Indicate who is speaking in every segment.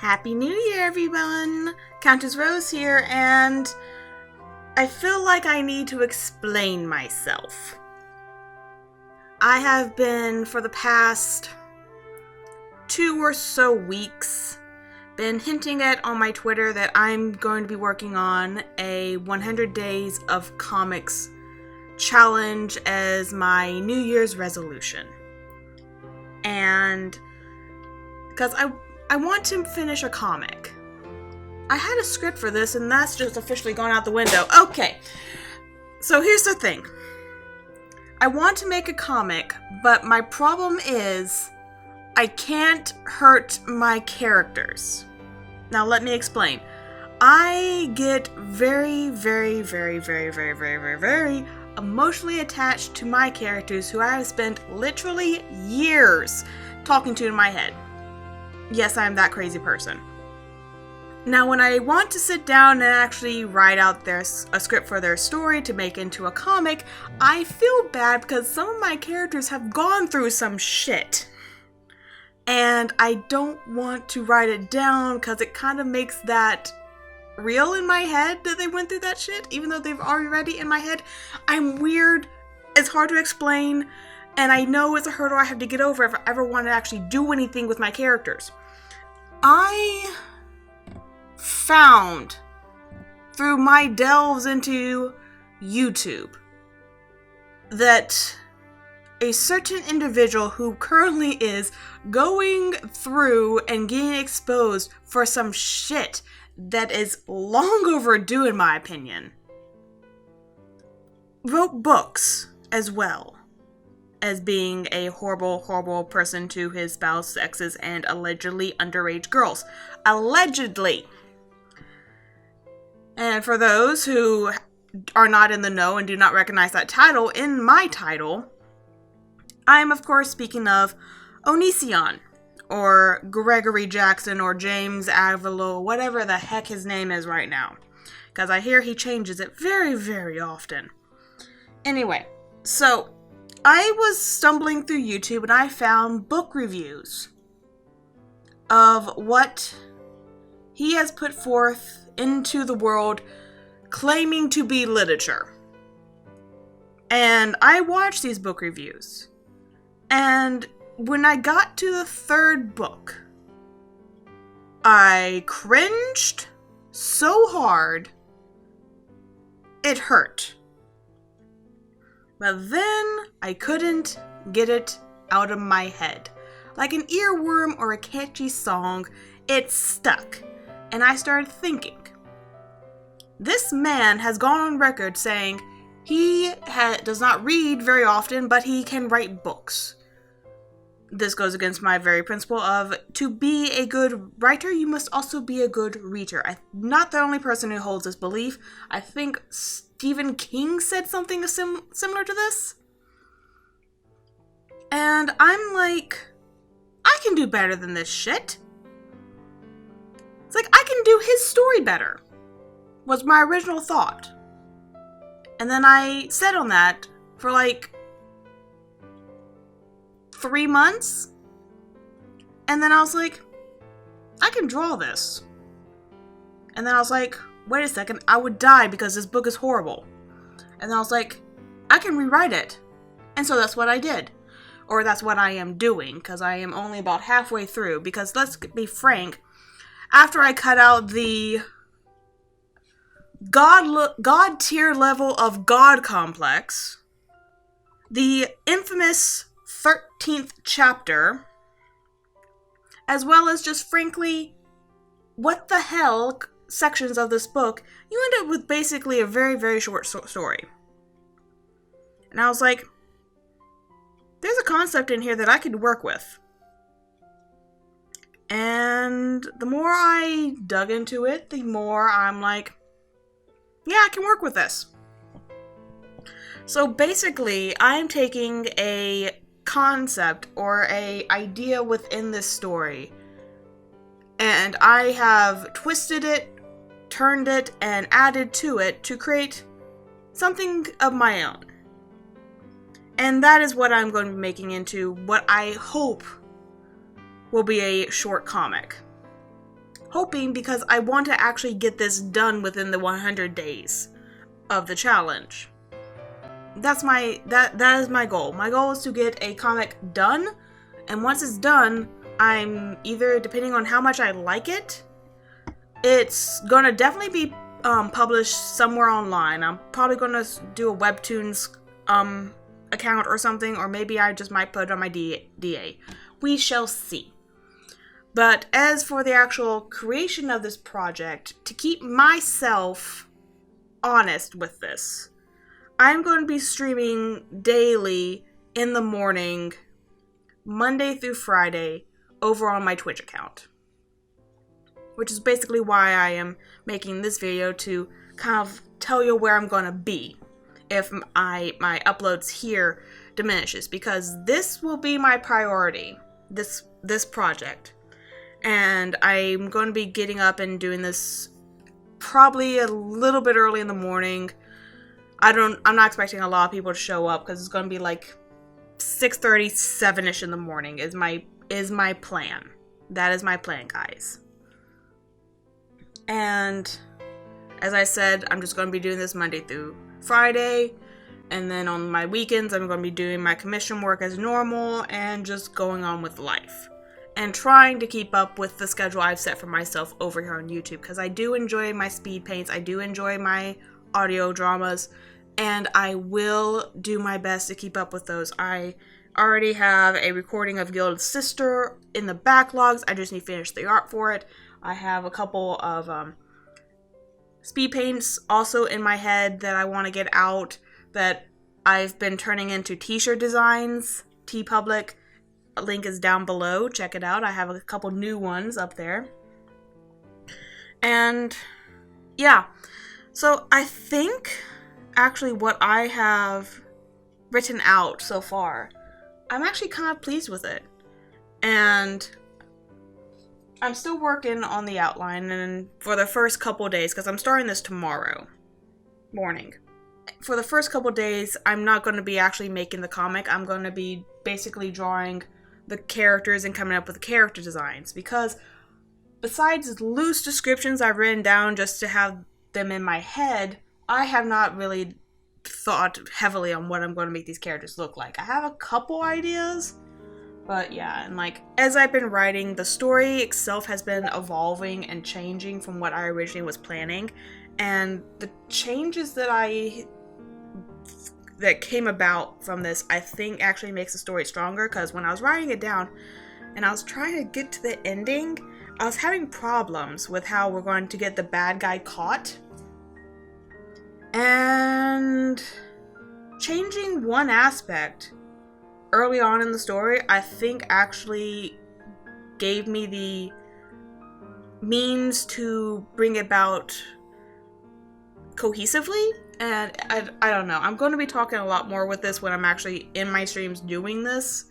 Speaker 1: Happy New Year, everyone! Countess Rose here, and I feel like I need to explain myself. I have been, for the past 2 or so weeks, been hinting at on my Twitter that I'm going to be working on a 100 Days of Comics challenge as my New Year's resolution. And because I want to finish a comic. I had a script for this, and that's just officially gone out the window. Okay, so here's the thing. I want to make a comic, but my problem is I can't hurt my characters. Now let me explain. I get very emotionally attached to my characters who I have spent literally years talking to in my head. Yes, I am that crazy person. Now, when I want to sit down and actually write out a script for their story to make into a comic, I feel bad because some of my characters have gone through some shit. And I don't want to write it down because it kind of makes that real in my head that they went through that shit, even though they've already in my head. I'm weird. It's hard to explain. And I know it's a hurdle I have to get over if I ever want to actually do anything with my characters. I found, through my delves into YouTube, that a certain individual who currently is going through and getting exposed for some shit that is long overdue, in my opinion, wrote books as well as being a horrible person to his spouse, exes, and allegedly underage girls. Allegedly. And for those who are not in the know and do not recognize that title, in my title, I am of course speaking of Onision, or Gregory Jackson, or James Avilo, whatever the heck his name is right now. Because I hear he changes it very often. Anyway, so I was stumbling through YouTube and I found book reviews of what he has put forth into the world claiming to be literature. And I watched these book reviews. And when I got to the 3rd book, I cringed so hard, it hurt. But then I couldn't get it out of my head. Like an earworm or a catchy song, it stuck. And I started thinking, this man has gone on record saying he does not read very often, but he can write books. This goes against my very principle of, to be a good writer, you must also be a good reader. I'm not the only person who holds this belief. I think Stephen King said something similar to this. And I'm like, I can do better than this shit. It's like, I can do his story better, was my original thought. And then I sat on that for like 3 months. And then I was like, I can draw this. And then I was like, wait a second, I would die because this book is horrible. And then I was like, I can rewrite it. And so that's what I did. Or that's what I am doing, because I am only about halfway through. Because let's be frank, after I cut out the God tier level of God complex, the infamous 13th chapter, as well as just frankly, what the hell sections of this book, you end up with basically a very short story. And I was like, there's a concept in here that I could work with. And the more I dug into it, the more I'm like, yeah, I can work with this. So basically, I'm taking a concept or a idea within this story, and I have twisted it, turned it, and added to it to create something of my own. And that is what I'm going to be making into what I hope will be a short comic. hoping because I want to actually get this done within the 100 days of the challenge. That is my goal. My goal is to get a comic done, and once it's done, I'm either, depending on how much I like it, it's gonna definitely be published somewhere online. I'm probably gonna do a Webtoons account or something, or maybe I just might put it on my DA. We shall see. But as for the actual creation of this project, to keep myself honest with this, I'm going to be streaming daily in the morning, Monday through Friday, over on my Twitch account. Which is basically why I am making this video, to kind of tell you where I'm going to be if my uploads here diminishes, because this will be my priority, this project. And I'm going to be getting up and doing this probably a little bit early in the morning. I'm not expecting a lot of people to show up, because it's going to be like 6:30, 7-ish in the morning is my plan. That is my plan, guys. And as I said, I'm just going to be doing this Monday through Friday, and then on my weekends I'm going to be doing my commission work as normal and just going on with life and trying to keep up with the schedule I've set for myself over here on YouTube, because I do enjoy my speed paints, I do enjoy my audio dramas, and I will do my best to keep up with those. I already have a recording of Gilded Sister in the backlogs. I just need to finish the art for it. I have a couple of speed paints also in my head that I want to get out, that I've been turning into t-shirt designs. TeePublic, a link is down below. Check it out. I have a couple new ones up there. And yeah, so I think actually what I have written out so far, I'm actually kind of pleased with it. And I'm still working on the outline, and for the first couple days, because I'm starting this tomorrow morning. For the first couple days, I'm not going to be actually making the comic. I'm going to be basically drawing the characters and coming up with character designs, because besides loose descriptions I've written down just to have them in my head, I have not really thought heavily on what I'm going to make these characters look like. I have a couple ideas, but yeah, and like, as I've been writing, the story itself has been evolving and changing from what I originally was planning, and the changes that came about from this, I think actually makes the story stronger, because when I was writing it down and I was trying to get to the ending, I was having problems with how we're going to get the bad guy caught. And changing one aspect early on in the story, I think actually gave me the means to bring it about cohesively. And I don't know. I'm going to be talking a lot more with this when I'm actually in my streams doing this.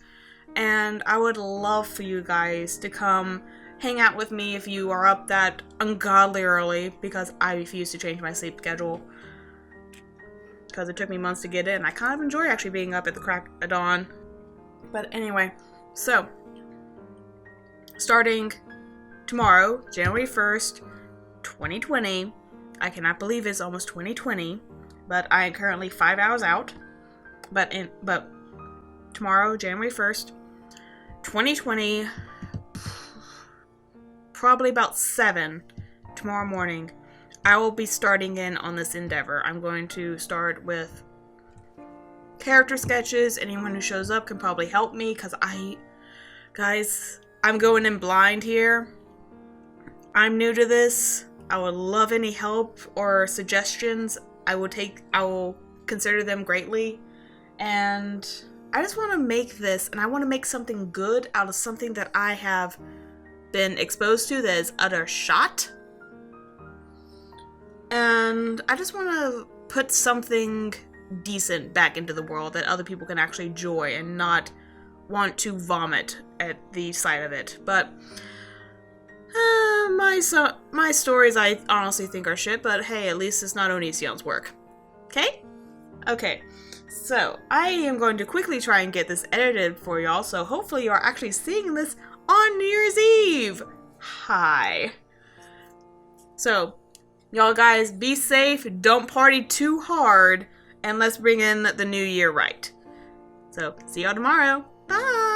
Speaker 1: And I would love for you guys to come hang out with me if you are up that ungodly early, because I refuse to change my sleep schedule. Because it took me months to get in. I kind of enjoy actually being up at the crack of dawn. But anyway, so starting tomorrow, January 1st, 2020, I cannot believe it's almost 2020, but I am currently 5 hours out. But tomorrow, January 1st, 2020, probably about 7 tomorrow morning, I will be starting in on this endeavor. I'm going to start with character sketches. Anyone who shows up can probably help me, because guys, I'm going in blind here. I'm new to this. I would love any help or suggestions. I will consider them greatly. And I just want to make this, and I want to make something good out of something that I have been exposed to that is utter shot. And I just want to put something decent back into the world that other people can actually enjoy and not want to vomit at the sight of it. But my stories I honestly think are shit, but hey, at least it's not Onision's work. Okay? Okay. So, I am going to quickly try and get this edited for y'all, so hopefully you're actually seeing this on New Year's Eve. Hi. So, y'all guys, be safe, don't party too hard, and let's bring in the new year right. So, see y'all tomorrow. Bye!